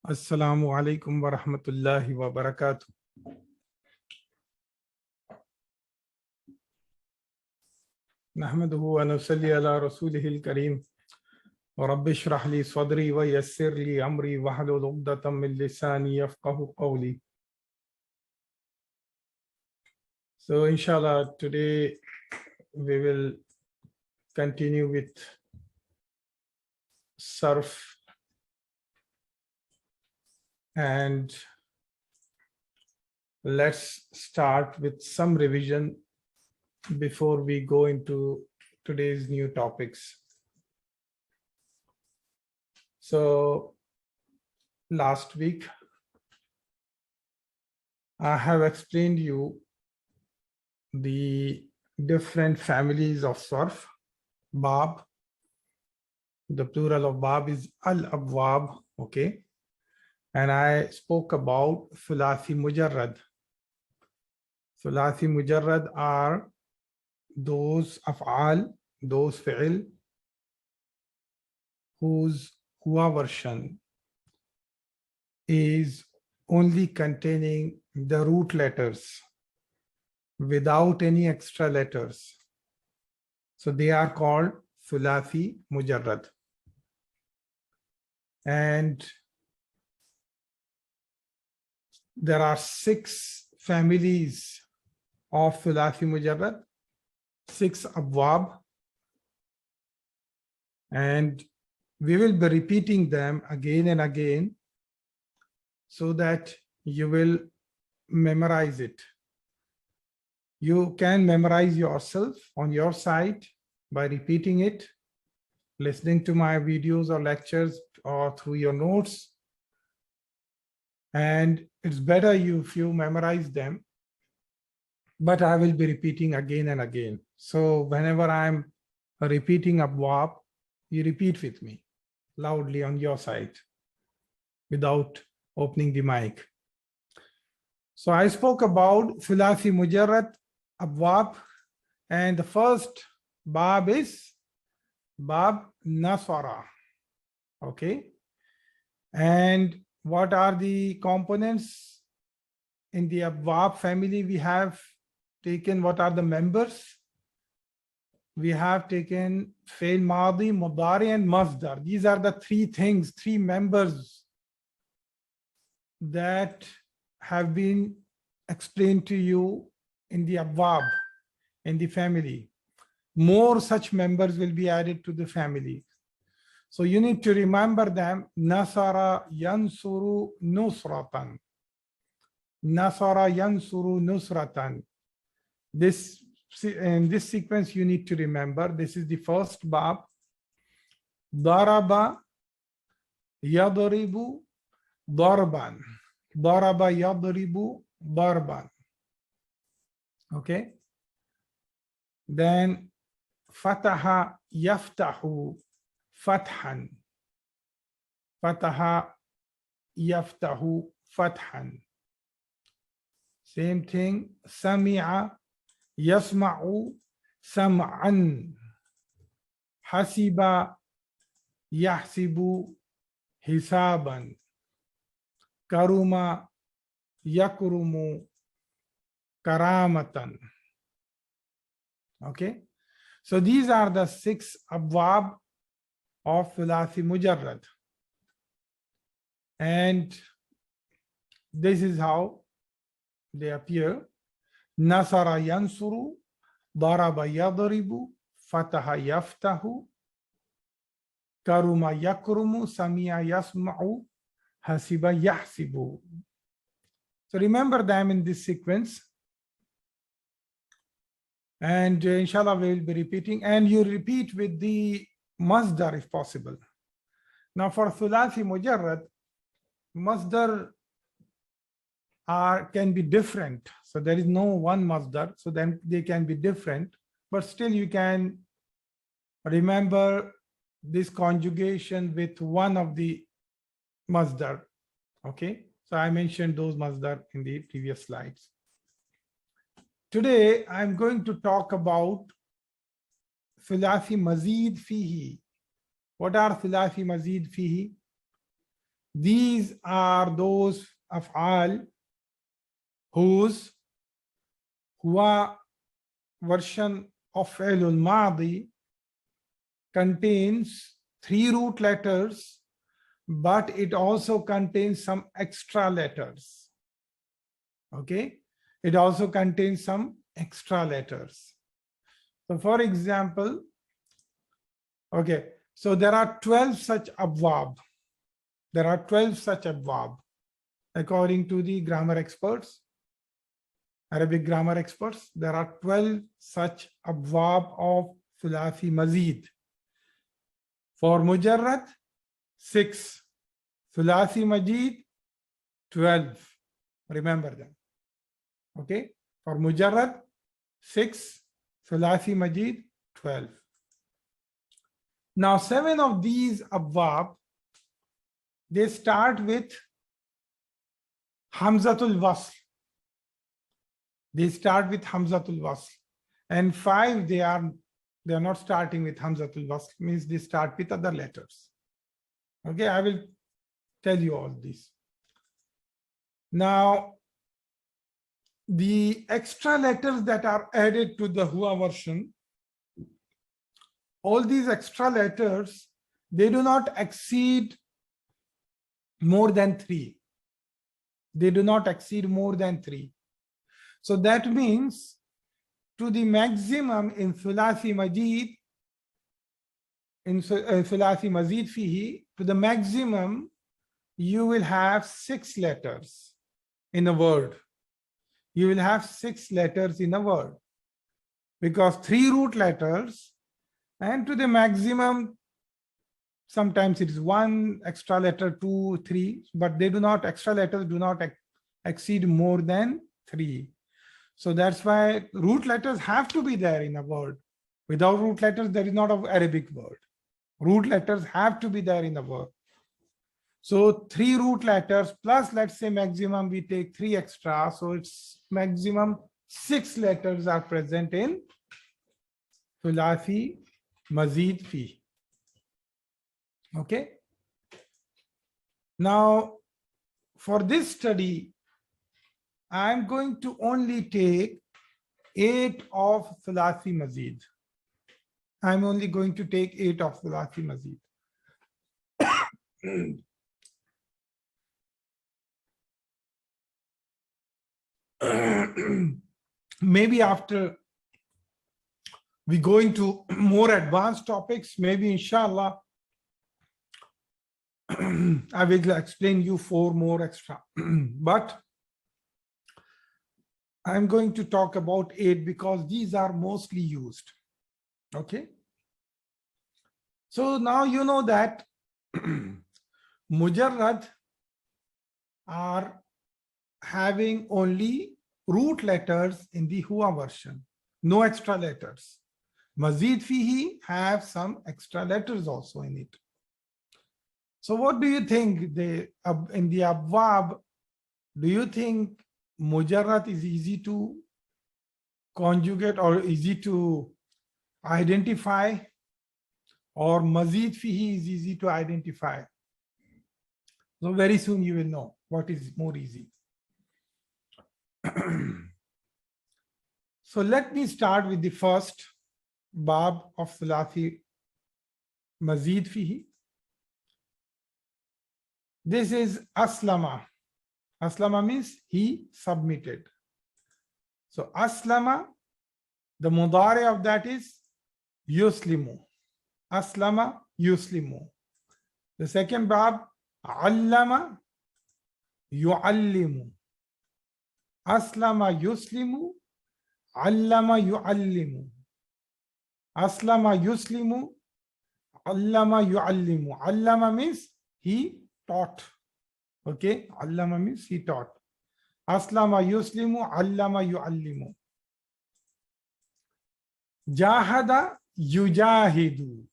Assalamu alaikum wa rahmatullahi wa barakatuh. Nahmaduhu wa nusalli ala rasulihil kareem. Wa rabbi shrah li sadri wa yassir li amri wa hlul uqdatam min lisani yafqahu qawli. So inshallah today we will continue with Sarf, and let's start with some revision before we go into today's new topics. So last week I have explained you the different families of Sarf. Bab, the plural of Bab is Al Abwab, okay? And I spoke about Sulaathi Mujarrad. Sulaathi Mujarrad are those af'al, those fi'il, whose huwa version is only containing the root letters without any extra letters. So they are called Sulaathi Mujarrad. And there are 6 families of Sulaathi Mujarrad, 6 Abwab, and we will be repeating them again and again so that you will memorize it. You can memorize yourself on your side by repeating it, listening to my videos or lectures or through your notes. And it's better if you memorize them, but I will be repeating again and again. So whenever I'm repeating Abwab, you repeat with me loudly on your side without opening the mic. So I spoke about Sulaathi Mujarrad, Abwab, and the first Bab is Bab Nasara, okay? And what are the components in the Abwab family? We have taken, what are the members? We have taken Fail Madi, Mudari, and Masdar. These are the 3 things, 3 members that have been explained to you in the Abwab, in the family. More such members will be added to the family. So you need to remember them. Nasara yansuru nusratan. Nasara yansuru nusratan. In this sequence you need to remember. This is the first Bab. Daraba yadribu darban. Daraba yadribu darban. Okay. Then fataha yaftahu fathan. Fataha yaftahu fathan. Same thing. Sami'a yasma'u sam'an. Hasiba yahsibu hisaban. Karuma yakrumu karamatan. Okay. So these are the 6 Abwab of Sulaathi Mujarrad. And this is how they appear. Nasara yansuru, daraba yadribu, fataha yaftahu, karuma yakrumu, samia yasma'u, hasiba yahsibu. So remember them in this sequence. And inshallah we will be repeating, and you repeat with the Masdar if possible. Now for Sulaathi Mujarrad, Masdar can be different. So there is no one Masdar, so then they can be different, but still you can remember this conjugation with one of the Masdar. Okay, so I mentioned those Masdar in the previous slides. Today, I'm going to talk about Sulaathi Mazeed fihi. What are Sulaathi Mazeed fihi? These are those af'al whose huwa version of fi'lul madi contains 3 root letters, but it also contains some extra letters. Okay, it also contains some extra letters. So for example, okay, so there are 12 such abwab. There are 12 such abwab according to the grammar experts, Arabic grammar experts. There are 12 such abwab of Sulaathi Mazeed. For Mujarrad, 6. Sulaathi Mazeed, 12. Remember them. Okay. For Mujarrad, 6. Sulaathi Mazeed, 12. Now, 7 of these abwab, they start with Hamzatul Wasl. They start with Hamzatul Wasl. And 5, they are not starting with Hamzatul Wasl, means they start with other letters. Okay, I will tell you all this. Now, the extra letters that are added to the Hua version, all these extra letters, they do not exceed more than 3. They do not exceed more than 3. So that means to the maximum in Sulaathi Mazeed, in Sulaathi Mazeed fihi, to the maximum, you will have 6 letters in a word. You will have 6 letters in a word, because 3 root letters, and to the maximum, sometimes it is 1 extra letter, 2, 3, but they do not, extra letters do not exceed more than 3. So that's why root letters have to be there in a word. Without root letters, there is not an Arabic word. Root letters have to be there in the word. So 3 root letters plus, let's say maximum, we take 3 extra. So it's maximum 6 letters are present in Sulaathi Mazeed fi. Okay. Now, for this study, I'm going to only take 8 of Sulaathi Mazeed. I'm only going to take 8 of Sulaathi Mazeed. Maybe after we go into more advanced topics, maybe inshallah, I will explain you 4 more extra. But I'm going to talk about 8 because these are mostly used. Okay. So now you know that Mujarrad are having only root letters in the Hua version, no extra letters. Mazeed fihi have some extra letters also in it. So what do you think in the Abwab? Do you think Mujarrad is easy to conjugate or easy to identify, or Mazeed fihi is easy to identify? So very soon you will know what is more easy. So let me start with the first bab of Sulaathi Mazeed fihi. This is Aslama. Aslama means he submitted. So Aslama, the mudari of that is Yuslimu. Aslama Yuslimu. The second bab, Allama Yu'allimu. Aslama Yuslimu, Allama Yu'allimu. Aslama Yuslimu, Allama Yu'allimu. Allama means he taught. Okay, Allama means he taught. Aslama Yuslimu, Allama Yu'allimu. Jahada Yujahidu.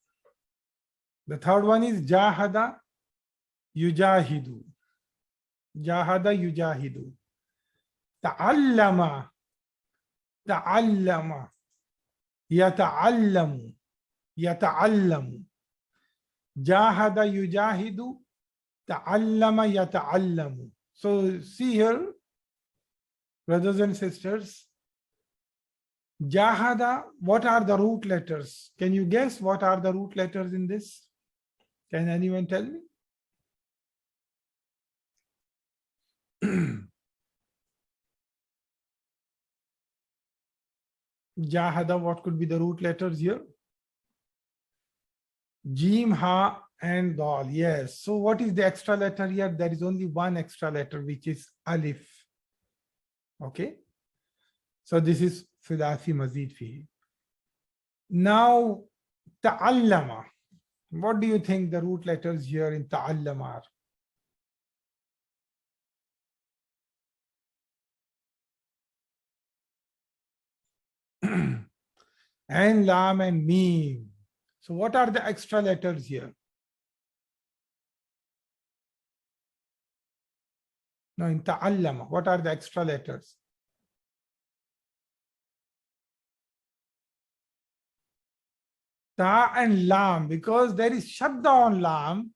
The third one is Jahada Yujahidu. Jahada Yujahidu. Ta'allama. Ta'allama. Yata'allamu. Yata'allamu. Jahada Yujahidu. ta'allama yata'allamu. So see here, brothers and sisters, jahada, what are the root letters? Can you guess what are the root letters in this? Can anyone tell me? Jahada, what could be the root letters here? Jim, ha, and dal. Yes. So what is the extra letter here? There is only one extra letter, which is alif. Okay. So this is Sulaathi Mazeed fihi. Now, ta'allama. What do you think the root letters here in ta'allama are? And lam and mim. So what are the extra letters here? No, in ta'allama, what are the extra letters? Ta and lam, because there is shadda on lam.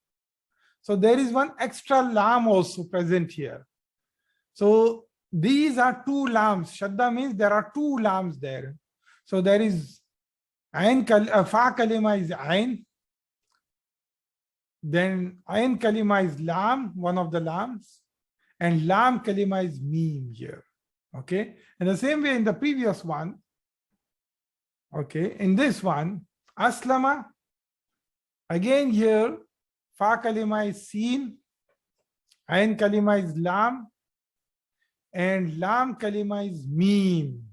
So there is one extra lam also present here. So these are two lams. Shadda means there are two lams there. So there is fa kalima is ain. Then ain kalima is lam, one of the lams. And lam kalima is mim here. Okay. In the same way in the previous one, okay, in this one, aslama, again here, fa kalima is sin, ain kalima is lam, and lam kalima is mim.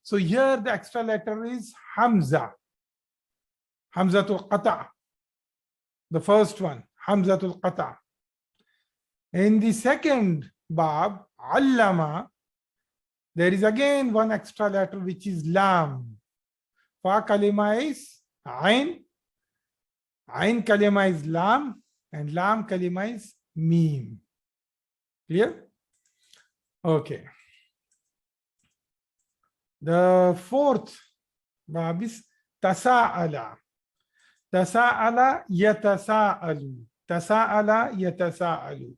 So here the extra letter is hamza, hamzatul qata, the first one, hamzatul qata. In the second bab, allama, there is again one extra letter which is lam. Fa kalima is ain, ain kalima is lam, and lam kalima is mim. Clear? Okay. The fourth bab is tasa'ala. Tasa'ala yatasa'alu. Tasa'ala yatasa'alu.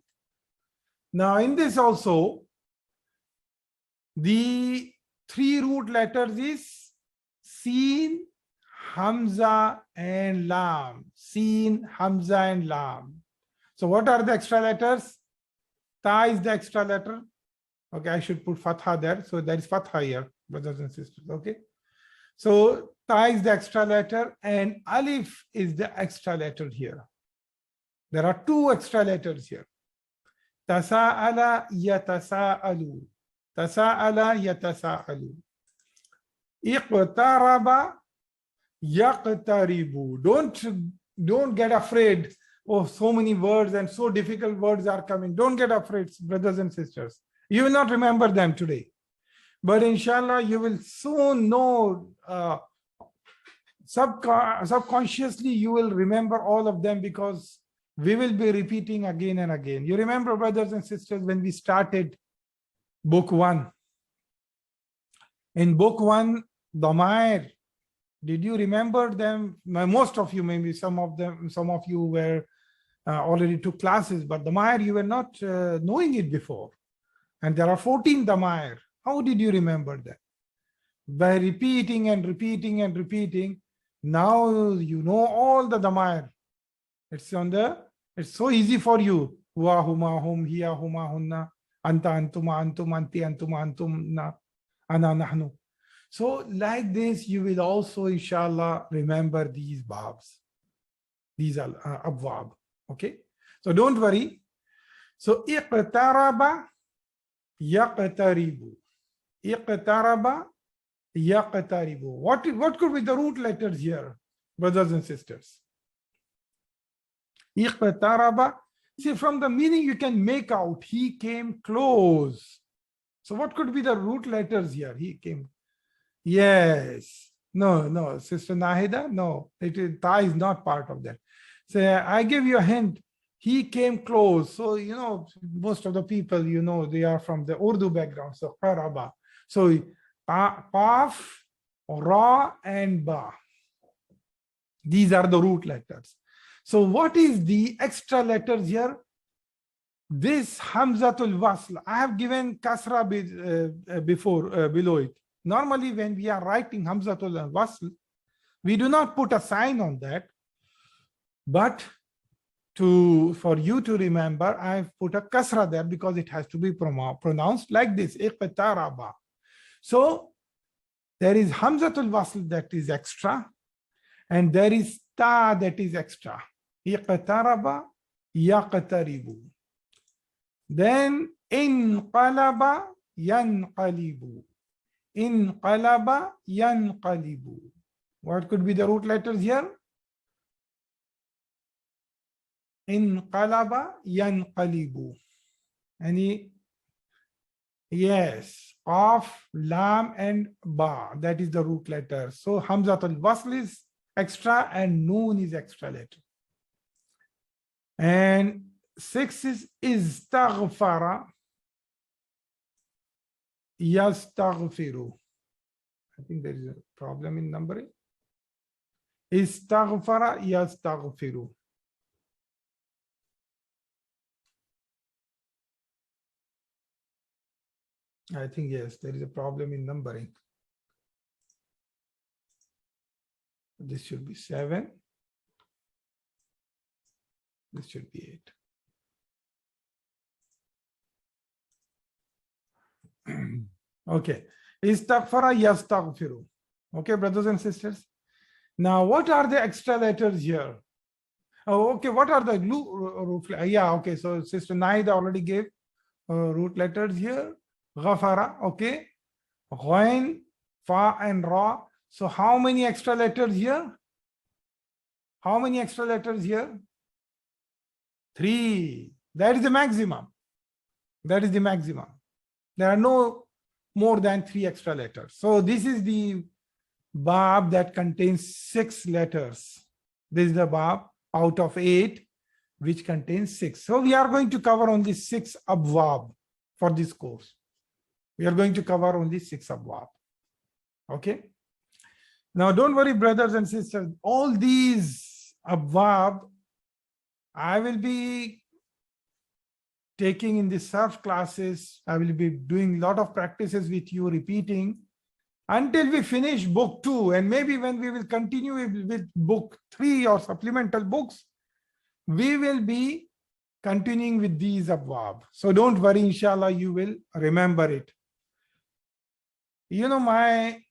Now in this also, the three root letters is Sin, Hamza, and Lam. Sin, Hamza, and Lam. So what are the extra letters? Ta is the extra letter. Okay, I should put Fatha there. So there is Fatha here, brothers and sisters. Okay. So Ta is the extra letter and Alif is the extra letter here. There are two extra letters here. Tasa'ala yatasa'alu. Tasa'ala yatasa'alu. Iqtaraba yaqtaribu. Don't get afraid. Oh, so many words and so difficult words are coming. Don't get afraid, brothers and sisters. You will not remember them today. But inshallah, you will soon know, subconsciously, you will remember all of them because we will be repeating again and again. You remember, brothers and sisters, when we started book 1. In book 1, Damair, did you remember them? Most of you, maybe some of you were already took classes, but Damair, you were not knowing it before. And there are 14 Damair. How did you remember that? By repeating and repeating and repeating, now you know all the Damair. It's so easy for you. Huwa, huma, hum, hiya, huma, hunna, anta, antuma, antum, anti, antuma, antumna, ana, nahnu. So like this, you will also, inshallah, remember these babs. These are abwab. Okay. So don't worry. So iqtaraba yaqtaribu. Iqtaraba yaqtaribu. What could be the root letters here, brothers and sisters? Iqtaraba. See, from the meaning you can make out, he came close. So what could be the root letters here? He came. Yes. No, Sister Nahida, no. Ta is not part of that. So I give you a hint. He came close. So, most of the people, they are from the Urdu background. So, qaraba. So, Qaf, Ra, and Ba. These are the root letters. So what is the extra letters here? This Hamzatul Wasl, I have given kasra before, below it. Normally when we are writing Hamzatul Wasl, we do not put a sign on that. But for you to remember, I've put a kasra there because it has to be pronounced like this. Iqtaraba. So there is Hamzatul Wasl that is extra, and there is ta that is extra. Iqtaraba, yaqtaribu. Then inqalaba, yanqalibu. Inqalaba, yanqalibu. What could be the root letters here? Inqalaba, yanqalibu. Any? Yes. Qaf, lam, and ba. That is the root letter. So Hamzatul Wasl is extra and noon is extra letter. And 6 is istaghfara, yastaghfiru. I think there is a problem in numbering. Istaghfara, yastaghfiru. I think, yes, there is a problem in numbering. This should be 7. This should be 8. Okay. Istaghfara, yastaghfiru. Okay, brothers and sisters. Now, what are the extra letters here? Oh, okay, what are the root? Yeah, okay, so Sister Naida already gave root letters here. Ghafara, okay. Ghain, fa, and ra. So how many extra letters here? How many extra letters here? 3. That is the maximum. That is the maximum. There are no more than 3 extra letters. So this is the bab that contains 6 letters. This is the bab out of 8 which contains 6. So we are going to cover only 6 abwab for this course. We are going to cover only 6 abwab. Okay. Now don't worry, brothers and sisters. All these abwab I will be taking in the Sarf classes. I will be doing a lot of practices with you, repeating until we finish book 2. And maybe when we will continue with book 3 or supplemental books, we will be continuing with these abwab. So don't worry, inshallah, you will remember it. You know, my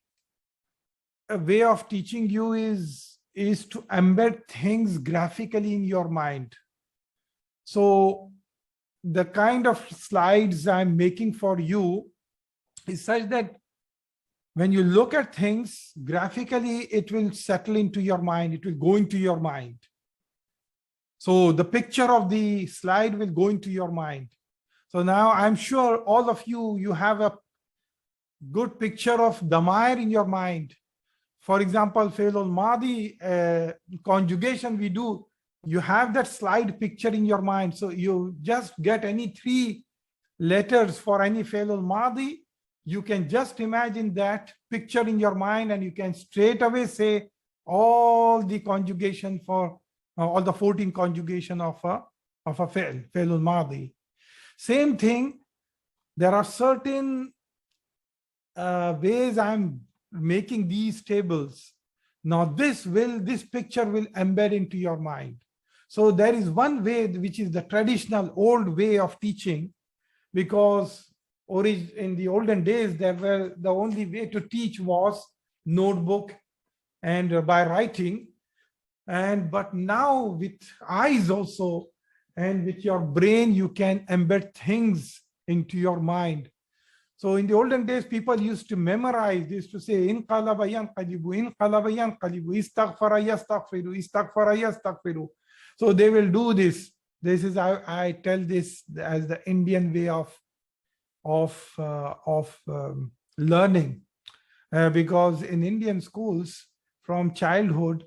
way of teaching you is to embed things graphically in your mind. So the kind of slides I'm making for you is such that when you look at things graphically, it will settle into your mind. It will go into your mind. So the picture of the slide will go into your mind. So now I'm sure all of you have a good picture of damair in your mind. For example, Fi'l al-Madi conjugation we do, you have that slide picture in your mind. So you just get any 3 letters for any Fi'l al-Madi, you can just imagine that picture in your mind and you can straight away say all the conjugation for all the 14 conjugation of a Fi'l al-Madi. Same thing, there are certain ways I'm making these tables. Now this picture will embed into your mind. So there is one way which is the traditional old way of teaching, because in the olden days the only way to teach was notebook and by writing, but now with eyes also and with your brain you can embed things into your mind. So in the olden days, people used to memorize this, to say inqalaba yanqalibu, inqalaba yanqalibu, istaghfara yastaghfiru, istaghfara yastaghfiru. So they will do this. This is how I tell this as the Indian way of learning, because in Indian schools from childhood,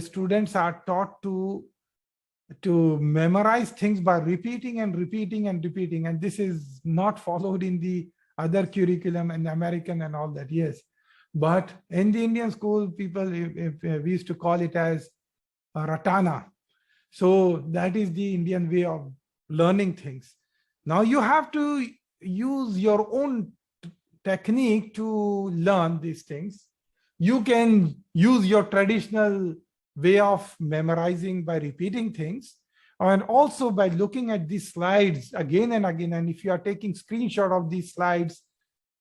students are taught to memorize things by repeating and repeating and repeating, and this is not followed in the other curriculum and American and all that. Yes, but in the Indian school, people we used to call it as ratana. So that is the Indian way of learning things. Now you have to use your own technique to learn these things. You can use your traditional way of memorizing by repeating things, and also by looking at these slides again and again. And if you are taking screenshot of these slides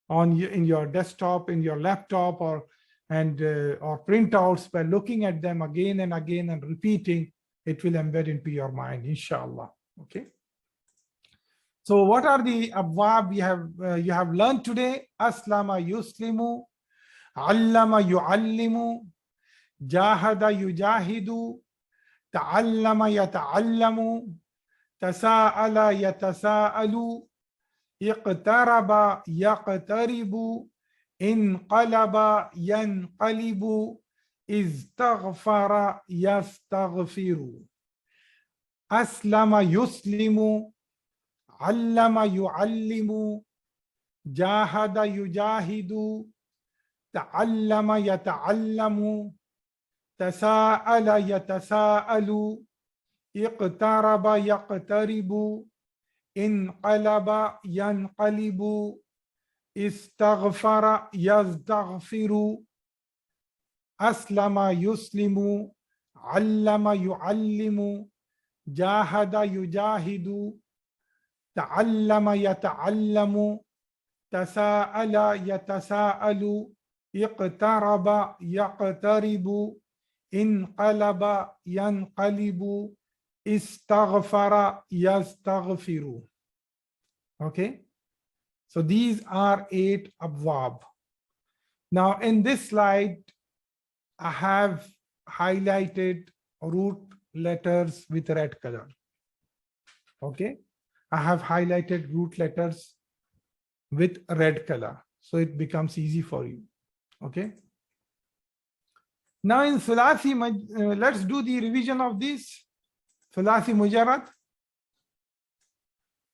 in your desktop, in your laptop, or printouts, by looking at them again and again and repeating, it will embed into your mind, inshallah. Okay. So what are the abwab you have learned today? Aslama yuslimu, allama yuallimu, jahada yujahidu, ta'allama yata'allamu, tasa'ala yatasa'alu, iqtaraba yaqtaribu, inqalaba yanqalibu, istaghfara yastaghfiru. Aslama yuslimu, allama yuallimu, jahada yujahidu, ta'allama yata'allamu, tasa'ala yatasa'alu, iqtaraba yaqtaribu, inqalaba yanqalibu, istaghfara yastaghfiru. Aslama yuslimu, allama yuallimu, jahada yujahidu, ta'allama yata'allamu, tasa'ala yatasa'alu, iqtaraba yaqtaribu, inqalaba yanqalibu, istaghfara yastaghfiru. Okay, so these are 8 abwab. Now in this slide, I have highlighted root letters with red color. Okay, I have highlighted root letters with red color, so it becomes easy for you. Okay. Now in Sulaathi, let's do the revision of this. Sulaathi Mujarrad.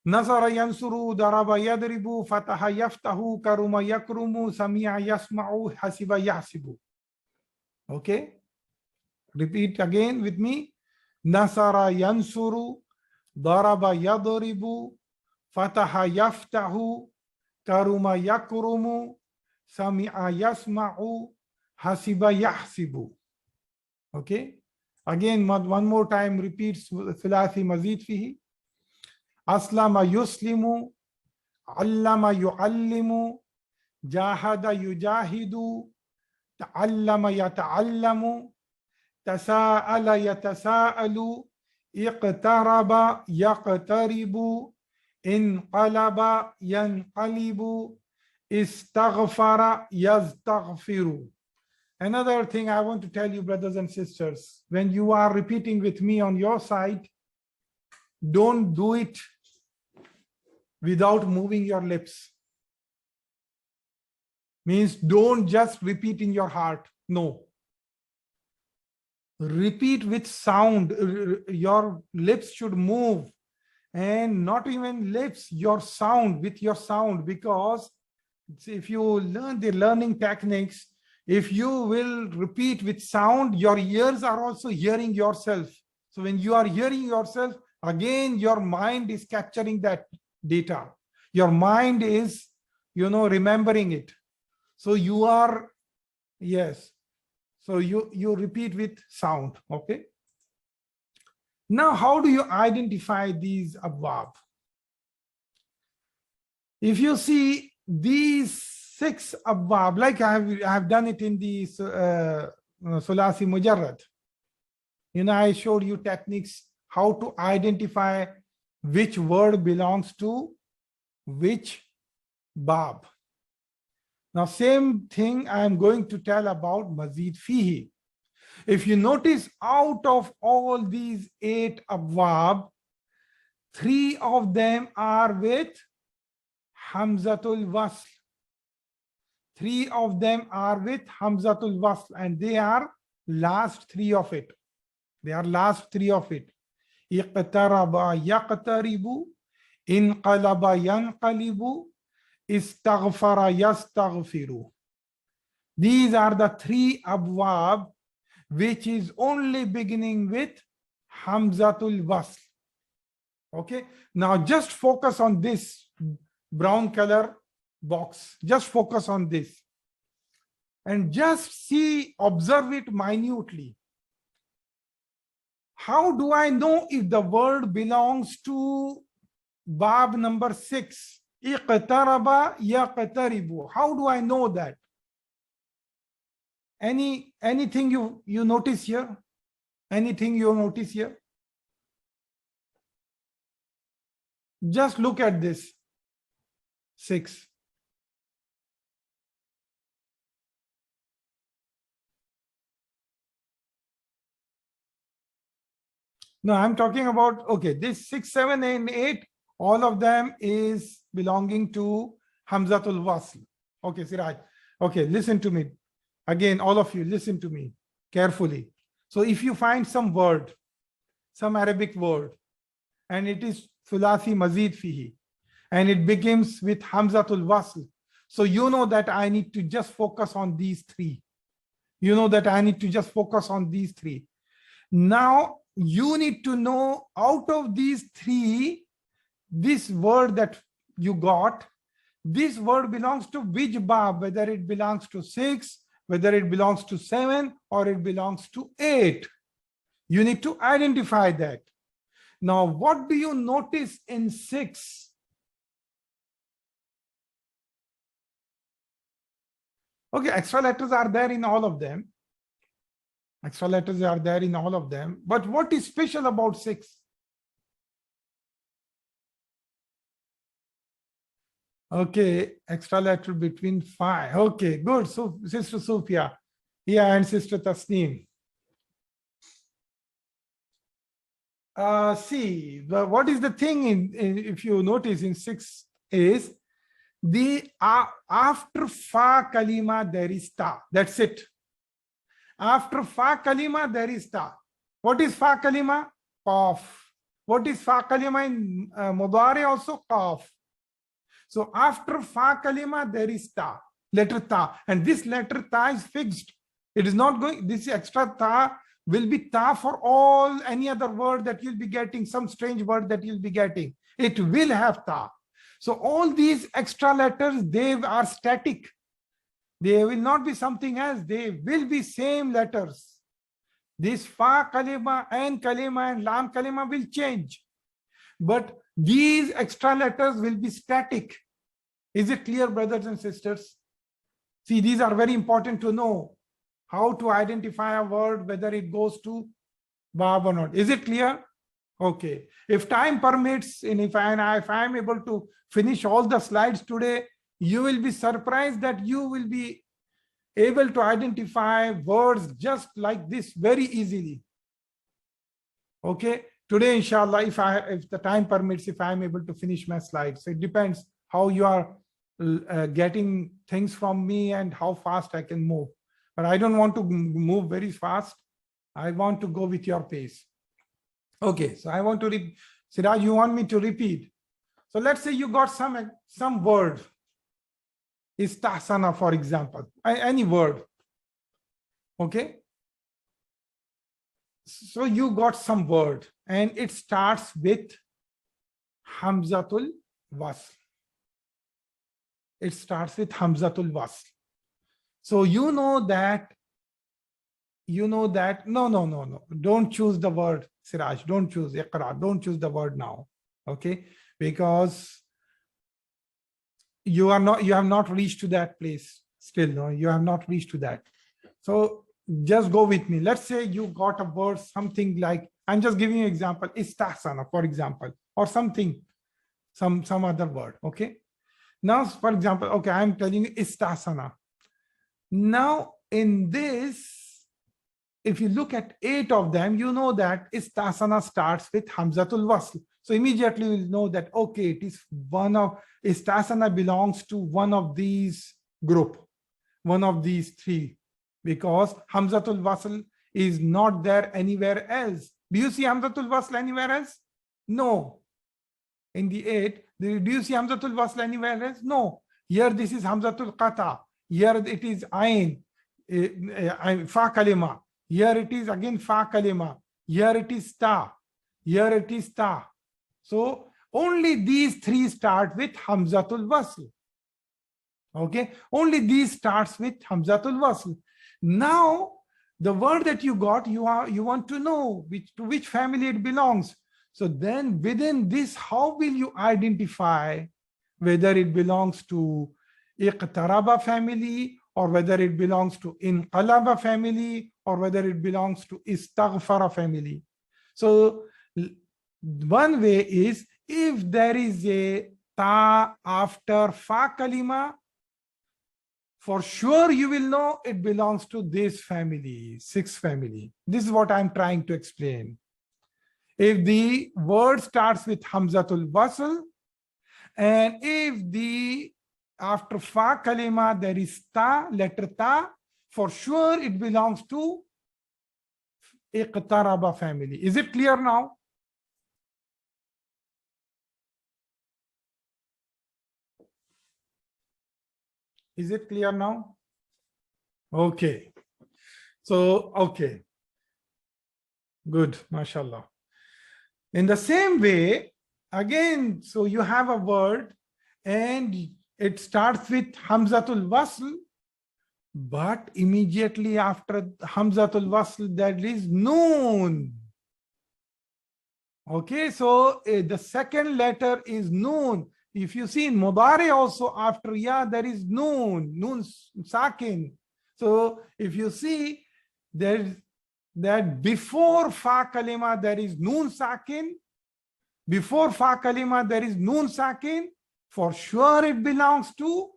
Nasara yansuru, daraba yadribu, fataha yaftahu, karuma yakrumu, sami'a yasma'u, hasiba yahsibu. Okay. Repeat again with me. Nasara yansuru, daraba yadribu, fataha yaftahu, karuma yakrumu, sami'a yasma'u, hasiba yahsibu. Okay. Again, one more time, repeat Sulaathi Mazeed fihi. Aslama yuslimu, allama yuallimu, jahada yujahidu, ta'allama yata'allamu, tasa'ala yatasa'alu, iqtaraba yaqtaribu, inqalaba yanqalibu, istaghfara yastaghfiru. Another thing I want to tell you, brothers and sisters, when you are repeating with me on your side, don't do it without moving your lips. Means don't just repeat in your heart. No. Repeat with sound. Your lips should move, and not even lips, your sound, with your sound, because if you learn the learning techniques, if you will repeat with sound, your ears are also hearing yourself. So when you are hearing yourself, again, your mind is capturing that data. Your mind is, remembering it. So you are, yes. So you repeat with sound, okay? Now, how do you identify these abwab? If you see these 6 abwab, like I have done it in the Sulaathi Mujarrad. I showed you techniques how to identify which word belongs to which bab. Now, same thing I am going to tell about Mazeed fihi. If you notice, out of all these 8 abwab, 3 of them are with Hamzatul Wasl. 3 of them are with Hamzatul Wasl, and they are last 3 of it. They are last 3 of it. Iqtaraba yaqtaribu, inqalaba yanqalibu, istaghfara yastaghfiru. These are the 3 abwab which is only beginning with Hamzatul Wasl. Okay, now just focus on this brown color box. Just focus on this and just see, observe it minutely. How do I know if the word belongs to Bab number 6? Iqtaraba yaqtaribu. How do I know that? Anything you notice here? Anything you notice here? Just look at this 6. No, I'm talking about, okay, this 6, 7, and 8, all of them is belonging to Hamzatul Wasl. Okay, Siraj. Okay, listen to me. Again, all of you, listen to me carefully. So if you find some word, some Arabic word, and it is Sulaathi Mazeed fihi, and it begins with Hamzatul Wasl, so you know that I need to just focus on these 3. You know that I need to just focus on these 3. Now, you need to know out of these 3, this word that you got, this word belongs to which bab, whether it belongs to 6, whether it belongs to 7, or it belongs to 8. You need to identify that. Now, what do you notice in 6? Okay, extra letters are there in all of them. Extra letters are there in all of them. But what is special about 6? Okay, extra letter between 5. Okay, good. So, Sister Sophia, yeah, and Sister Tasneem. See, what is the thing if you notice in 6 is the after fa kalima there is ta. That's it. After fa kalima there is ta. What is fa kalima? Qaf. What is fa kalima in Mudari also? Qaf. So after fa kalima there is ta, letter ta, and this letter ta is fixed. It is not going, this extra ta will be ta for all any other word that you'll be getting, some strange word that you'll be getting. It will have ta. So all these extra letters, they are static. They will not be something else. They will be same letters. This fa kalima, ain kalima, and lam kalima will change. But these extra letters will be static. Is it clear, brothers and sisters? See, these are very important to know. How to identify a word, whether it goes to Bab or not. Is it clear? Okay. If time permits, and if I am able to finish all the slides today, you will be surprised that you will be able to identify words just like this very easily. Okay. Today, inshallah, if the time permits, if I am able to finish my slides. So it depends how you are getting things from me and how fast I can move. But I don't want to move very fast. I want to go with your pace. Okay, so I want to read. Siraj, you want me to repeat? So let's say you got some word. Istahsana, for example, any word. Okay. So you got some word and it starts with Hamzatul Wasl. It starts with Hamzatul Wasl. So you know that, no. Don't choose the word, Siraj. Don't choose Iqra. Don't choose the word now. Okay. Because you have not reached to that place still. No, you have not reached to that. So just go with me. Let's say you got a word, something like, I'm just giving you an example, istahsana, for example, or something, some other word. Okay. Now, for example, okay, I'm telling you istahsana. Now, in this, if you look at 8 of them, you know that istahsana starts with Hamzatul Wasl. So immediately you'll know that, okay, it is one of, istahsana belongs to one of these group, one of these 3, because Hamzatul Wasl is not there anywhere else. Do you see Hamzatul Wasl anywhere else? No. In the 8, do you see Hamzatul Wasl anywhere else? No. Here this is Hamzatul Qata. Here it is Ain, Fa Kalima. Here it is again fa kalima. Here it is ta. Here it is ta. So only these three start with hamzatul wasl. Okay, only these starts with hamzatul wasl. Now the word that you got, you want to know to which family it belongs. So then within this, how will you identify whether it belongs to iqtaraba family, or whether it belongs to inqalaba family, or whether it belongs to istaghfara family? So one way is, if there is a ta after fa kalima, for sure you will know it belongs to this family, sixth family. This is what I'm trying to explain. If the word starts with hamzatul wasl, and if the after fa kalima there is ta, letter ta, for sure it belongs to iqtaraba family. Is it clear now? Is it clear now? Okay. So, okay. Good, mashallah. In the same way, again, so you have a word and it starts with hamzatul wasl, but immediately after hamzatul wasl there is noon. Okay, so the second letter is noon. If you see in Mudari also, after ya there is noon sakin. So if you see there's that before fa kalima there is noon sakin, before fa kalima there is noon sakin, for sure it belongs to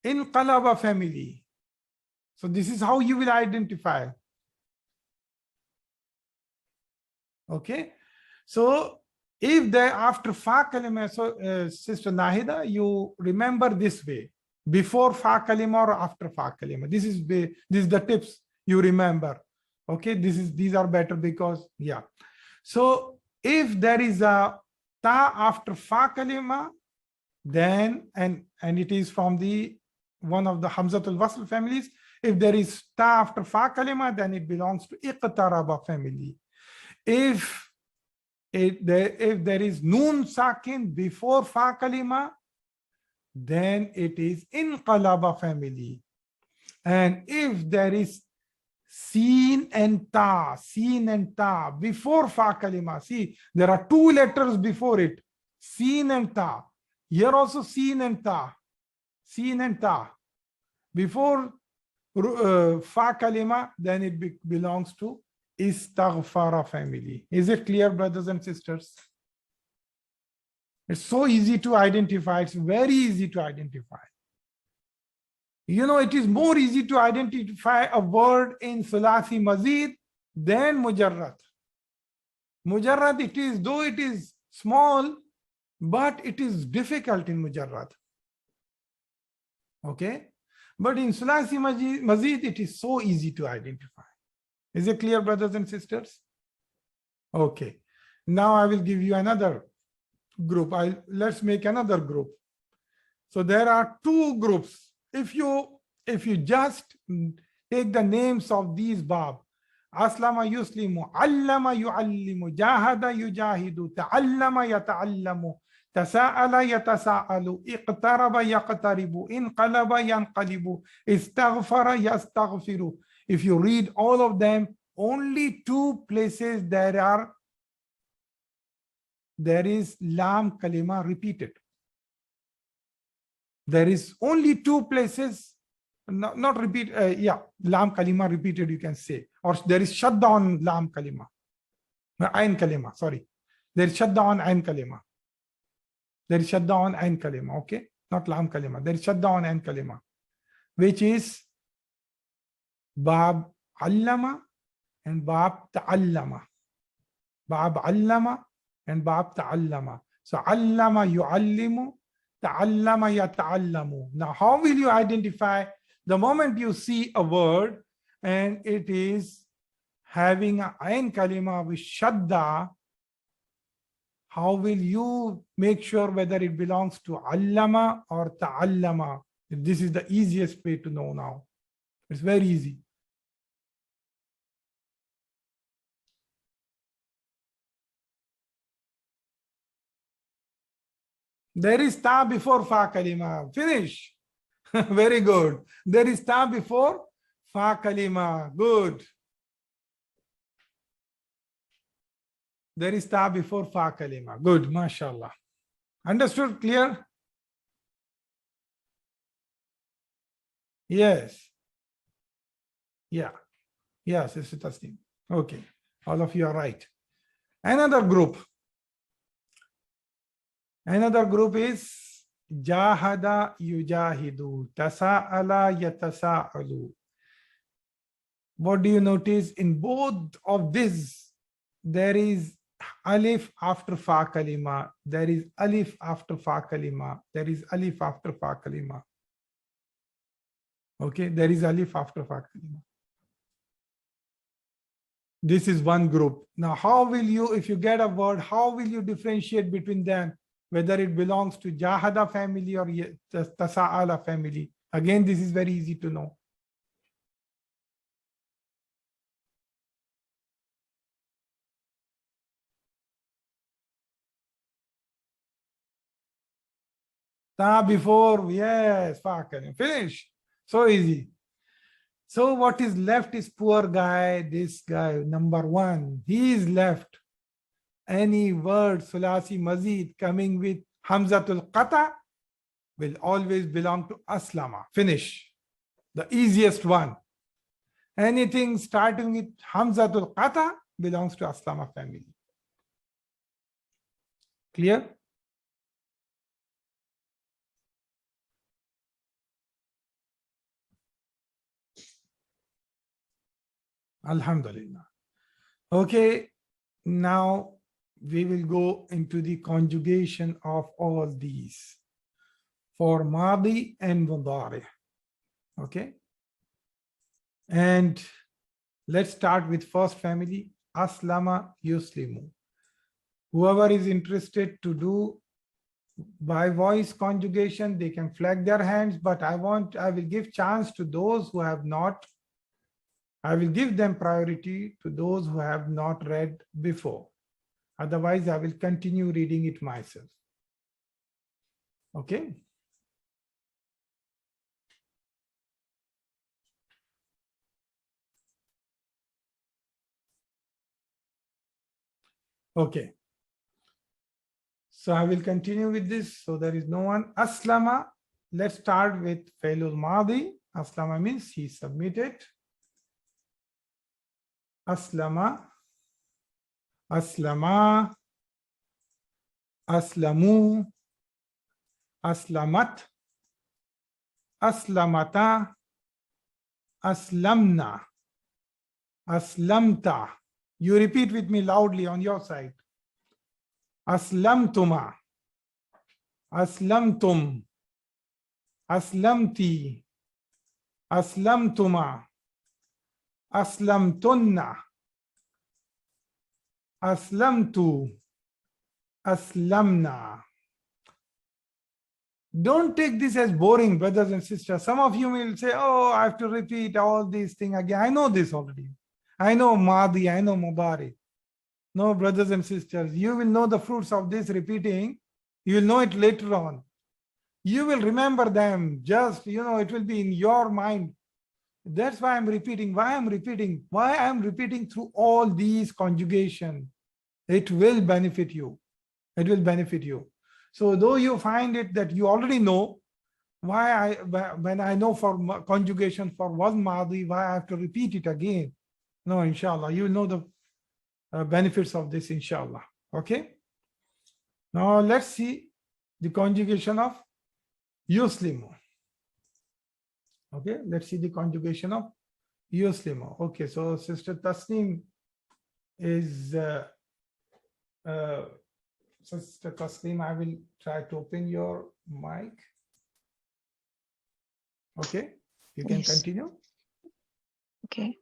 inqalaba family. So this is how you will identify. Okay, so if they after fa kalima, so Sister Nahida, you remember this way: before fa kalima or after fa kalima. This is the tips you remember. Okay, these are better because yeah. So if there is a ta after fa kalima, then and it is from the one of the hamzatul wasl families. If there is ta after fa kalima, then it belongs to iqtaraba family. If there is noon sakin before fa kalima, then it is inqalaba family. And if there is sin and ta before fa kalima, see there are two letters before it, sin and ta. Here also sin and ta before fa kalima, then it belongs to istaghfara family. Is it clear, brothers and sisters? It's so easy to identify. It's very easy to identify. You know, it is more easy to identify a word in Sulaathi Mazeed than mujarrad. Mujarrad, it is, though it is small, but it is difficult in mujarrad. Okay, but in Sulaathi Mazeed, it is so easy to identify. Is it clear, brothers and sisters? Okay. Now I will give you another group. Let's make another group. So there are two groups. If you just take the names of these bab, aslama yuslimu, allama yuallimu, jahada yujahidu, ta'allama yata'allamu, tasa'ala yatasa'alu, iqtaraba yaqtaribu, inqalaba yanqalibu, istaghfara yastaghfiru. If you read all of them, only two places there is lam kalima repeated. There is only two places, not repeat, lam kalima repeated, you can say, or there is shadda on lam kalima, ayn kalima, sorry. There is shadda on ayn kalima. There is shadda on ayn kalima, okay? Not lam kalima. There is shadda on ayn kalima, which is Bab allama and Bab ta'allama. Bab allama and Bab ta'allama. So allama yu'allimu, ta'allama yata'allamu. Now how will you identify the moment you see a word and it is having an ayn kalima with shadda? How will you make sure whether it belongs to allama or ta'allama? This is the easiest way to know now. It's very easy. There is ta before fa kalima. Finish. Very good. There is ta before fa kalima. Good. There is ta before fa kalima. Good. MashaAllah. Understood? Clear? Yes. Yeah. Yes, it's Tasneem. Okay. All of you are right. Another group. Another group is Jahada yujahidu, tasa'ala yatasa'alu. What do you notice? In both of this, there is alif after fa kalima. There is alif after fa kalima. There is alif after fa kalima. Okay, there is alif after fa kalima. This is one group. Now, how will you, if you get a word, how will you differentiate between them? Whether it belongs to Jahada family or Tasa'ala family. Again, this is very easy to know. Ta before, yes, finish. So easy. So what is left is poor guy, this guy, number one. He is left. Any word, Sulaathi Mazeed, coming with Hamzatul Qata will always belong to Aslama. Finish. The easiest one. Anything starting with Hamzatul Qata belongs to Aslama family. Clear? Alhamdulillah. Okay, now we will go into the conjugation of all these for Madi and Mudari. Okay. And let's start with first family, Aslama Yuslimu. Whoever is interested to do by voice conjugation, they can flag their hands, but I will give chance to those who have not. I will give them priority to those who have not read before. Otherwise, I will continue reading it myself. Okay. Okay. So I will continue with this. So there is no one. Aslama. Let's start with Failul Madi. Aslama means he submitted. Aslama. Aslama. Aslamu. Aslamat. Aslamata. Aslamna. Aslamta. You repeat with me loudly on your side. Aslamtuma. Aslamtum. Aslamti. Aslamtuma. Aslamtunna. Aslamtu. Aslamna. Don't take this as boring, brothers and sisters. Some of you will say, oh, I have to repeat all these things again. I know this already. I know Madi, I know Mudari. No, brothers and sisters, you will know the fruits of this repeating. You will know it later on. You will remember them. Just, it will be in your mind. That's why I'm repeating. Why I'm repeating? Why I'm repeating through all these conjugation. It will benefit you. It will benefit you. So though you find it that you already know, when I know for conjugation for one Madi, why I have to repeat it again? No, inshallah, you will know the benefits of this, inshallah. Okay. Now let's see the conjugation of Yuslimu. Okay, let's see the conjugation of Yuslimu. Okay, so Sister Tasneem is Sister Tasneem, I will try to open your mic. Okay, you can continue. Okay.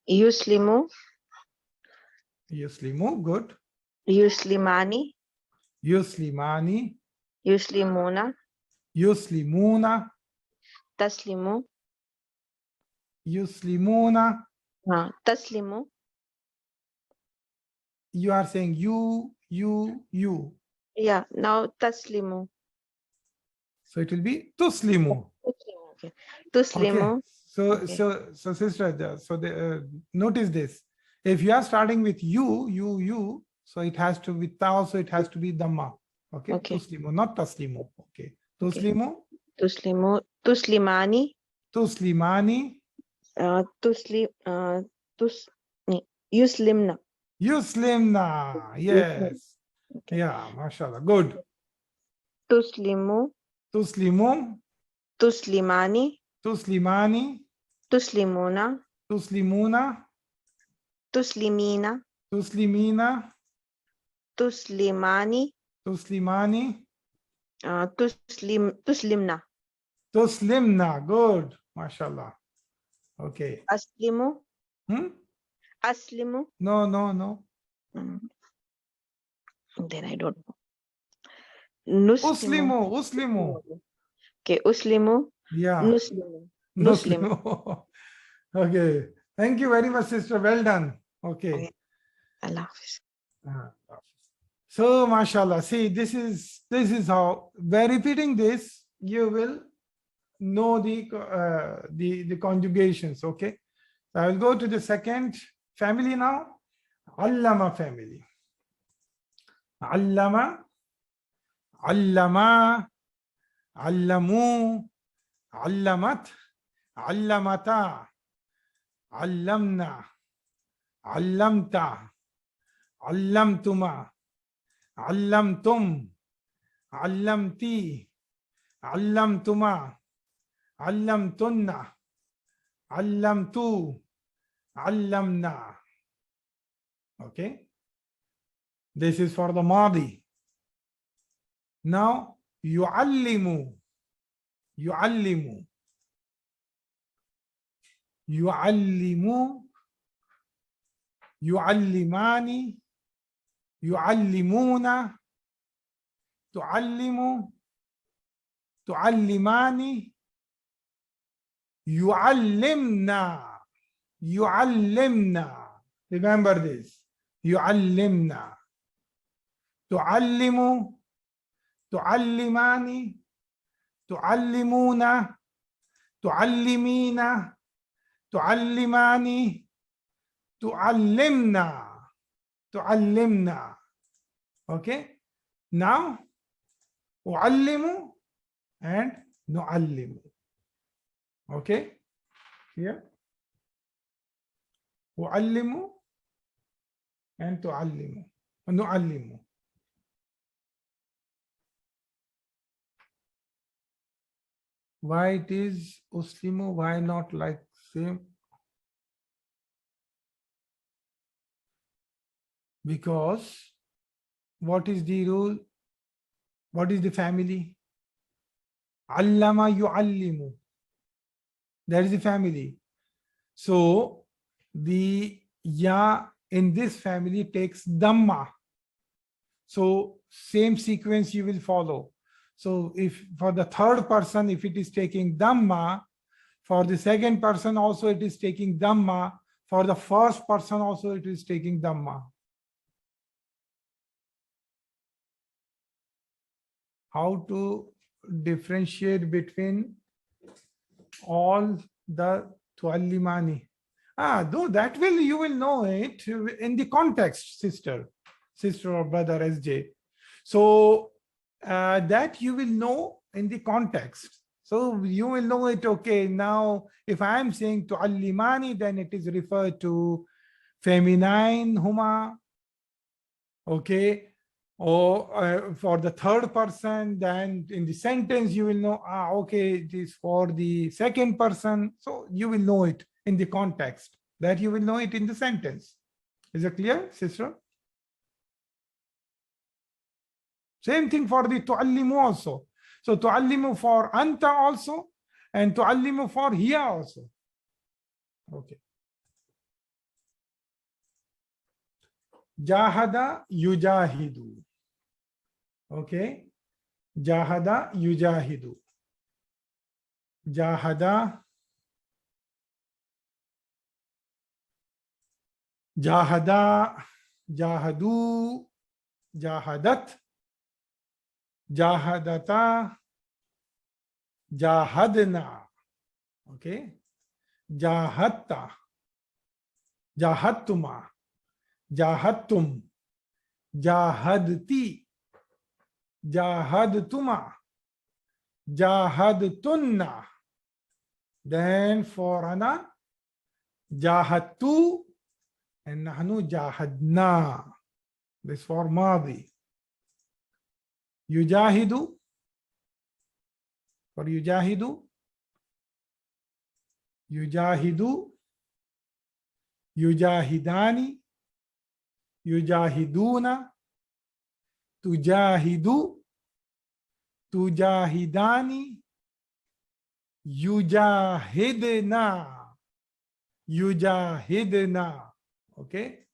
Yuslimu. Yuslimu, good. Yuslimani. Yuslimani. Yuslimuna. Yuslimuna. Taslimu. Yuslimuna. Taslimu. You are saying you. Yeah. Now taslimu. So it will be tuslimu. Tuslimu. Okay. Okay. Tuslimu. So, Okay. so sister, so notice this. If you are starting with you, so it has to be ta, also it has to be dhamma. Okay. Okay. Tuslimu, not taslimu. Okay. Okay. Tuslimu, Tuslimu. Tuslimani. tuslimani, Tus. Yuslimna. yuslimna. Yes. Okay. Yeah, mashallah. Good. Tuslimu. Tuslimu, Tuslimani. tuslimani, Tuslimuna. tuslimuna, Tuslimina. tuslimina, Tuslimani. tuslimani, Tuslimna. tuslimna. Good. Mashallah. Okay. Aslimu. Hmm? Aslimu. No. Mm, Then I don't know. Nuslimu. Uslimu. Okay. Uslimu. Yeah. Nuslimu. Nuslimu. Muslimu. Okay. Thank you very much, sister. Well done. Okay. Okay. Allah Hafiz. So, mashallah. See, this is how, by repeating this, you will know the conjugations. Okay. So I will go to the second family now. Allama family. Allama, allama, allamu, allamat, allamata, allamna, allamta, allamtuma, allamtum, allamti, allamtuma, allamtunna, allamtu, allamna. Okay. This is for the Madi. Now, yu'allimu, yu'allimu, yu'allimu, yu'allimani, yu'allimuna, tu'allimu, tu'allimani, yu'allimna, yu'allimna. Remember this. Yu'allimna. تعلم تعلمان تعلمون تعلمين تعلمان تعلمنا تعلمنا. Okay. Now أعلم and نعلم. Okay. Here أعلم and تعلم نعلم. Why it is Uslimu? Why not like same? Because what is the rule? What is the family? Allama yu'allimu. That is the family. So the ya in this family takes dhamma. So same sequence you will follow. So if for the third person, if it is taking dhamma, for the second person also it is taking dhamma, for the first person also it is taking dhamma. How to differentiate between all the tuallimani? Though that will, you will know it in the context, sister or brother SJ. So that you will know in the context. So you will know it, okay, now if I am saying tu'allimani, then it is referred to feminine huma, okay, or for the third person, then in the sentence you will know, okay, it is for the second person. So you will know it in the context, that you will know it in the sentence. Is it clear, sister? Same thing for the tu'allimu also. So tu'allimu for anta also, and tu'allimu for hiya also. Okay. Jahada yujahidu. Okay. Jahada yujahidu. Jahada. Jahada. Jahadu. Jahadat. Jahadata, jahadna. Okay. Jahadta, jahadtuma, jahadtum, jahadti, jahadtuma, jahadtunna. Then for ana, jahadtu, and nahnu jahadna. This for madi. Yujahidu, for yujahidu, yujahidu, yujahidani, yujahiduna, tujahidu, tujahidani, yujahidna, yujahidna. Okay.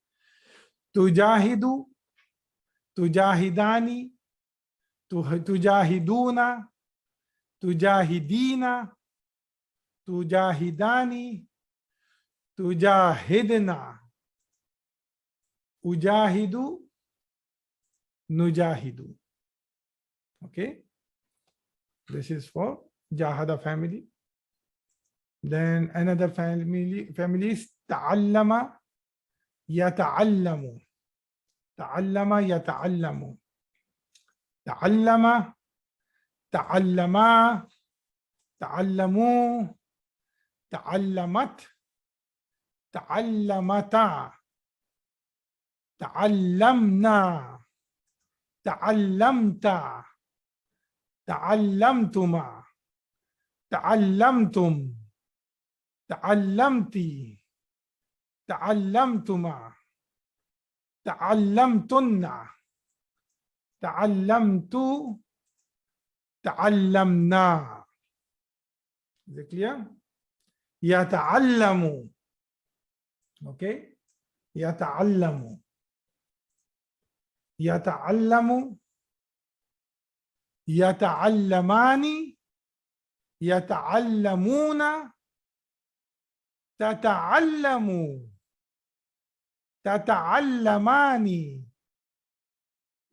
Tujahidu, tujahidani, tujahiduna, tujahidina, tujahidani, tujahidna, ujahidu, nujahidu. Okay. This is for Jahada family. Then another family is Ta'allama, Yata'allamu. Ta'allama, Yata'allamu. Ta'allama, Ta'allama, Ta'allamu, Ta'allamat, Ta'allamata, Ta'allamna, Ta'allamta, Ta'allamtuma, Ta'allamtum, Ta'allamti, Ta'allamtuma, Ta'allamtunna, Ta'allamtu, Ta'allamna. Is it clear? Yata'allamu. Okay. Yata'allamu. Yata'allamu. Yata'allamani. Yata'allamuna. Tata'allamu. Tata'allamani.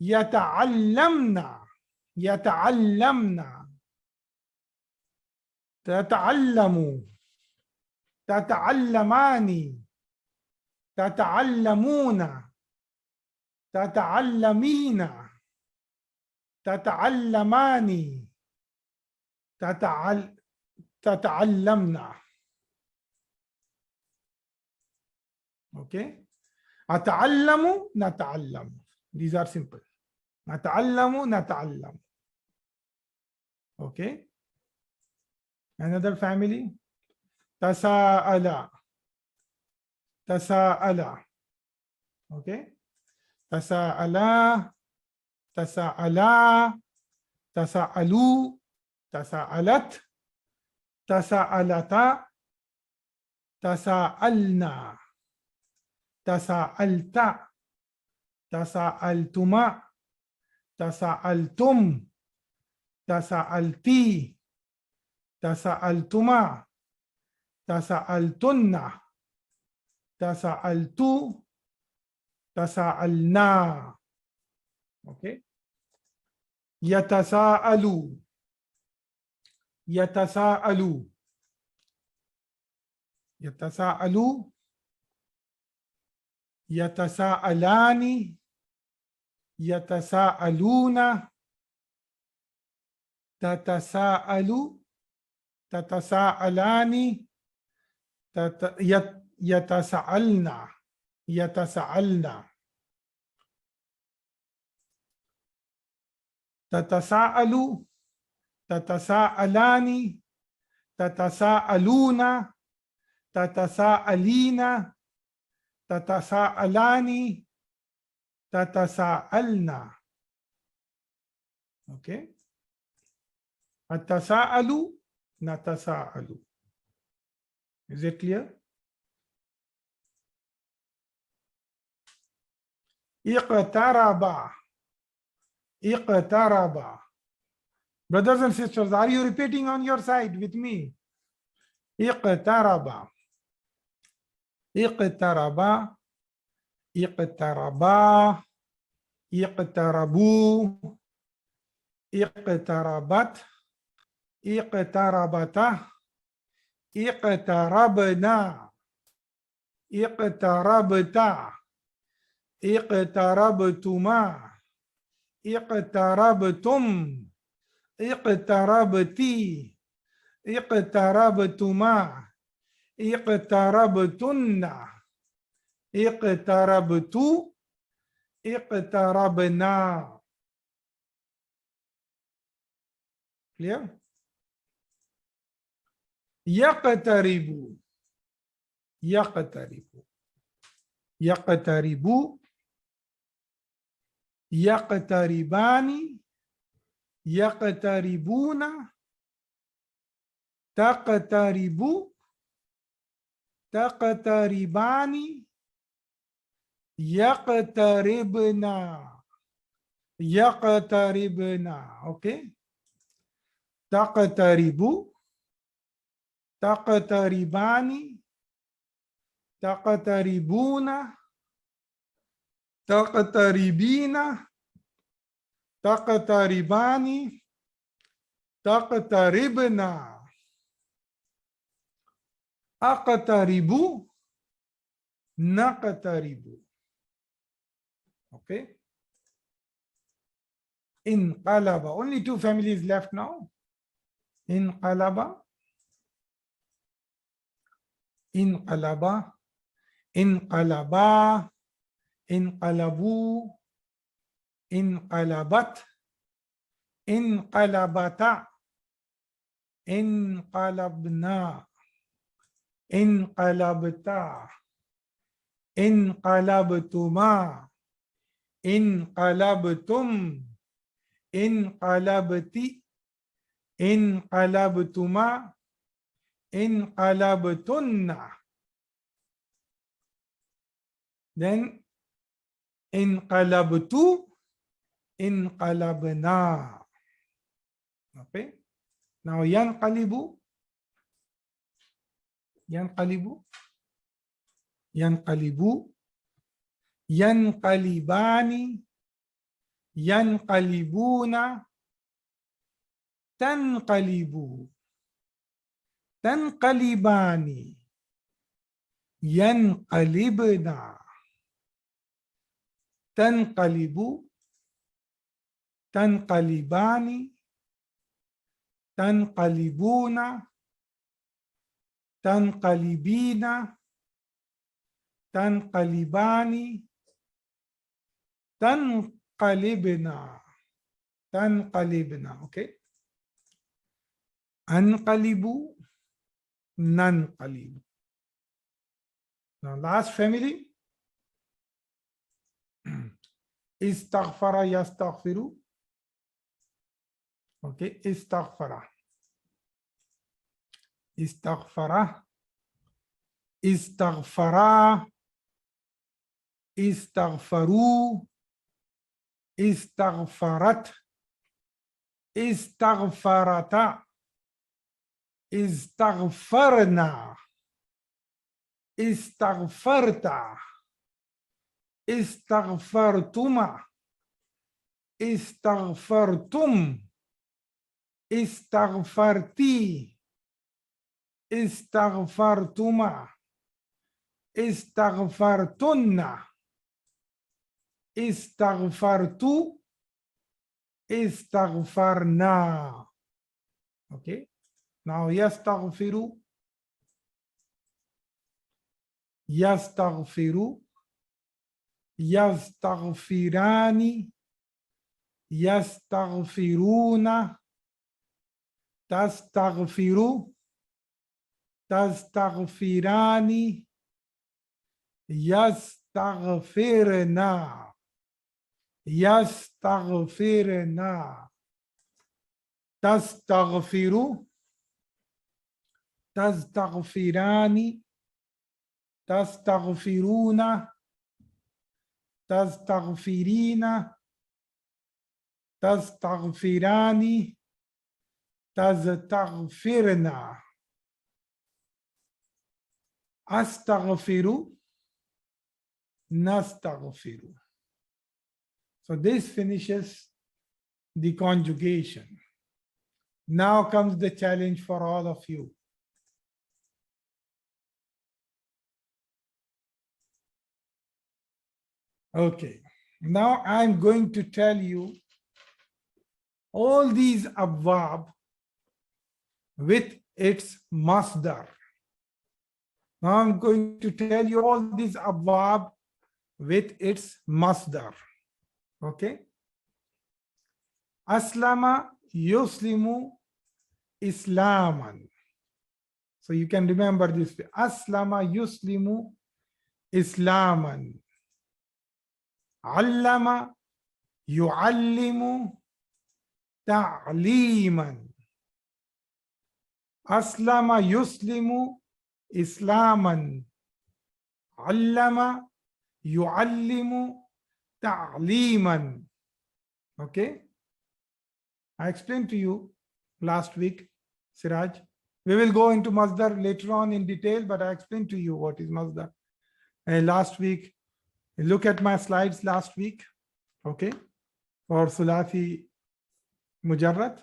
Yata'allamna. Yata'allamna. Tata'allamu. Tata'allamani. Tata'allamuna. Tata'allamina. Tata'allamani. Tata'allamna. Okay. Ata'allamu, nata'allamu. These are simple. Nata'allamu, nata'allamu. Okay. Another family. Tasa'ala. Tasa'ala. Okay. Tasa'ala. Tasa'ala. Tasa'alu. Tasa'alat. Tasa'alata. Tasa'alna. Tasa'alta. Tasa'altuma. Tasa'altum. Tasa'alti. Tasa'altuma. Tasa'altunna. Tasa'altu. Tasa'alna. Okay. Yatasa'alu. Yatasa'alu. Yatasa'alu. Yatasa'alani. Yatasa'aluna. Tatasa'alu. Tatasa'alani. Yatasa'alna. Yatasa'alna. Tatasa'alu. Tatasa'alani. Tatasa'aluna. Tatasa'alina. Tatasa'alani. Tatasa'alna. Okay. Atasa'alu, natasa'alu. Is it clear? Iqtaraba. Iqtaraba. Brothers and sisters, are you repeating on your side with me? Iqtaraba. Iqtaraba. Iqtaraba. Iqtarabu. اقتربت اقتربتا اقتربنا اقتربتا اقتربتما اقتربتم اقتربتي اقتربتما اقتربتن اقتربت اقتربنا. Clear? يقترب يقترب يقترب يقتربان يقتربون تقترب تقتربان يقتربنا يقتربنا. Okay, تقترب تقتربان تقتربون تقتربين تقتربان تقتربنا. أقترب نقترب. Okay, انقلب. Only two families left now. انقلب انقلب انقلبا انقلبوا انقلبت انقلبتا انقلبنا انقلبتا انقلبتما انقلبتم انقلبتي انقلبتما انقلبتن. Then انقلبتو انقلبنا. Okay, now ينقلب ينقلب ينقلب ينقلبان ينقلبون تنقلب تنقلبان ينقلبنا تنقلب تنقلبان تنقلبون تنقلبين تنقلبان تنقلبنا تنقلبنا. Okay, أنقلب ننقلب. Now last family. استغفر يستغفر. Okay, استغفر استغفر استغفرا استغفروا استغفرت استغفرتا استغفرنا استغفرتا استغفرتما استغفرتم استغفرتي استغفرتما استغفرتن استغفرت استغفرنا. Okay, now يستغفر يستغفر يستغفران يستغفرون تستغفر تستغفران يستغفرنا يستغفرنا تستغفر تستغفران تستغفرون تستغفرين تستغفران تستغفرنا أستغفر نستغفر. So this finishes the conjugation. Now comes the challenge for all of you. Okay, now I'm going to tell you all these abwab with its masdar. Now I'm going to tell you all these abwab with its masdar. Okay. Aslama yuslimu islaman. So you can remember this. Aslama yuslimu islaman. Allama yuallimu ta'liman. Aslama yuslimu islaman. Allama yuallimu ta'liman. Okay. I explained to you last week, Siraj. We will go into masdar later on in detail, but I explained to you what is masdar. And last week, look at my slides last week, okay, for Sulaathi Mujarrad.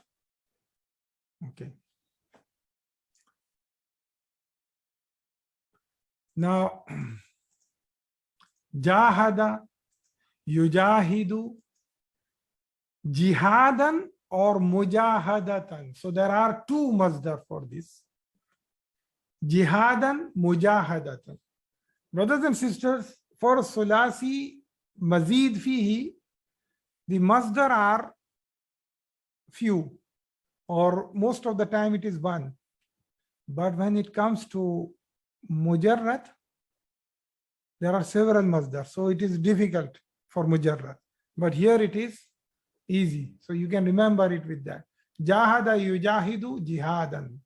Okay. Now, jahada, yujahidu, jihadan or mujahadatan. So there are two masdar for this. Jihadan, mujahadatan. Brothers and sisters, for Sulaathi Mazeed fihi, the masdar are few, or most of the time it is one. But when it comes to mujarrad, there are several masdar, so it is difficult for mujarrad. But here it is easy, so you can remember it with that. Jahada yujahidu jihadan.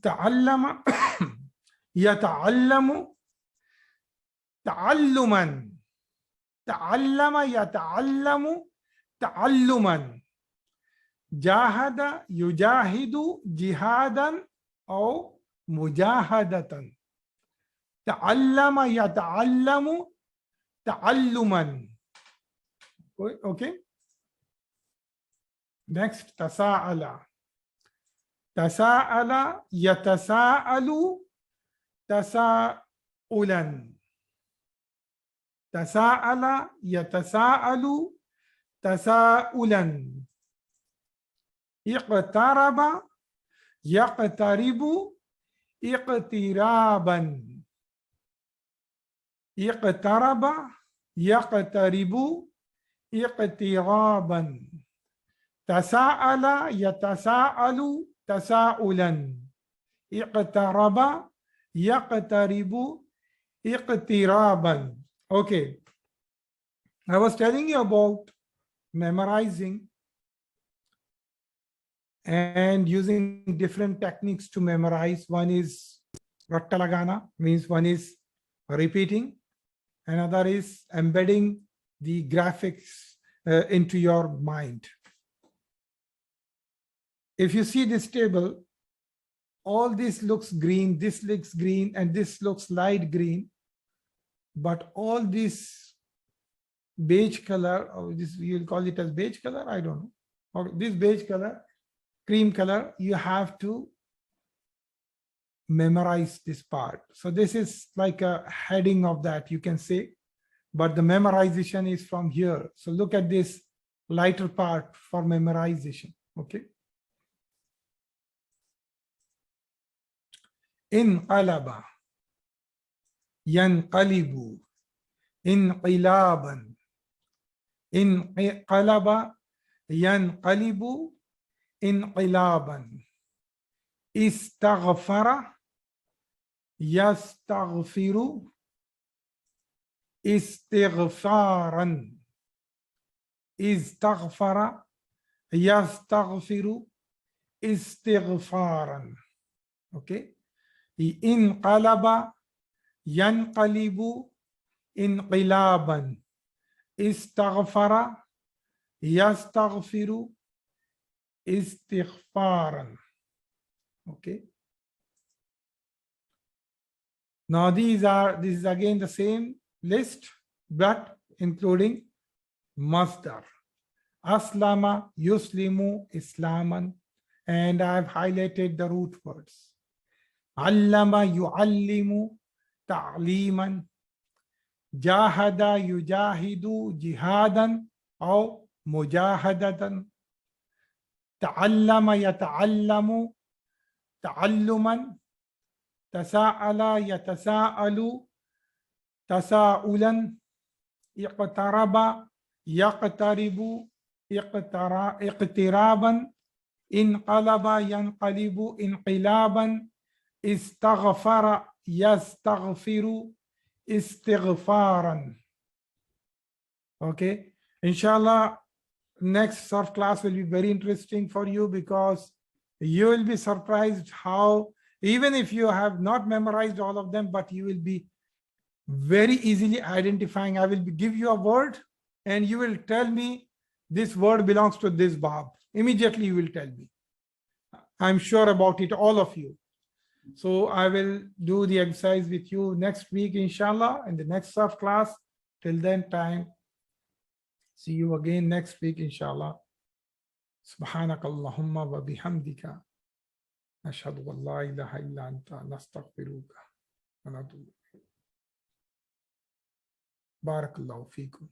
Ta'allama yata'allamu ta'alluman. Ta'allama yata'allamu ta'alluman. Jahada yujahidu jihadan or mujahadatan. Ta'allama yata'allamu ta'alluman. Okay. Next, tasa'ala. Tasa'ala yatasa'alu tasa'ulan. Tasa'ala yatasa'alu tasa'ulan. Iqtaraba yaqtaribu iqtiraban. Iqtaraba yaqtaribu iqtiraban. Tasa'ala yatasa'alu tasa'ulan. Iqtaraba yaqtaribu iqtiraban. Okay. I was telling you about memorizing and using different techniques to memorize. One is ratta lagana, means one is repeating. Another is embedding the graphics into your mind. If you see this table, all this looks green, this looks green, and this looks light green. But all this beige color, or this you'll call it as beige color, I don't know. Or this beige color, cream color, you have to memorize this part. So this is like a heading of that, you can say, but the memorization is from here. So look at this lighter part for memorization. Okay. Inqalaba, yanqalibu, inqilaban. Inqalaba, yanqalibu, inqilaban. Istaghfara, yastaghfiru, istighfaran. Istaghfara, yastaghfiru, istighfaran. Okay. Inqalaba, yanqalibu, inqilaban. Istaghfara, yastaghfiru, istighfaran. Okay. Now this is again the same list, but including masdar. Aslama, yuslimu, islaman. And I've highlighted the root words. Allama, yuallimu, ta'liman. Jahada, yujahidu, jihadan, or mujahadatan. Ta'allama, yata'allamu, ta'alluman. Tasa'ala, yatasa'alu, tasa'ulan. Iqtaraba, yaqtaribu, iqtiraban. Inqalaba, yanqalibu, inqilaban. Istaghfara, yastaghfiru, istighfaran. Okay, inshallah, next Sarf class will be very interesting for you, because you will be surprised how, even if you have not memorized all of them, but you will be very easily identifying. I will give you a word and you will tell me this word belongs to this bab. Immediately you will tell me. I'm sure about it, all of you. So I will do the exercise with you next week, inshallah, in the next Sarf class. Till then time, see you again next week, inshallah. Subhanakallahumma wa bihamdika. Ashhadu an la ilaha illa anta nastaghfiruka wa natubu ilayk. Barakallahu feekum.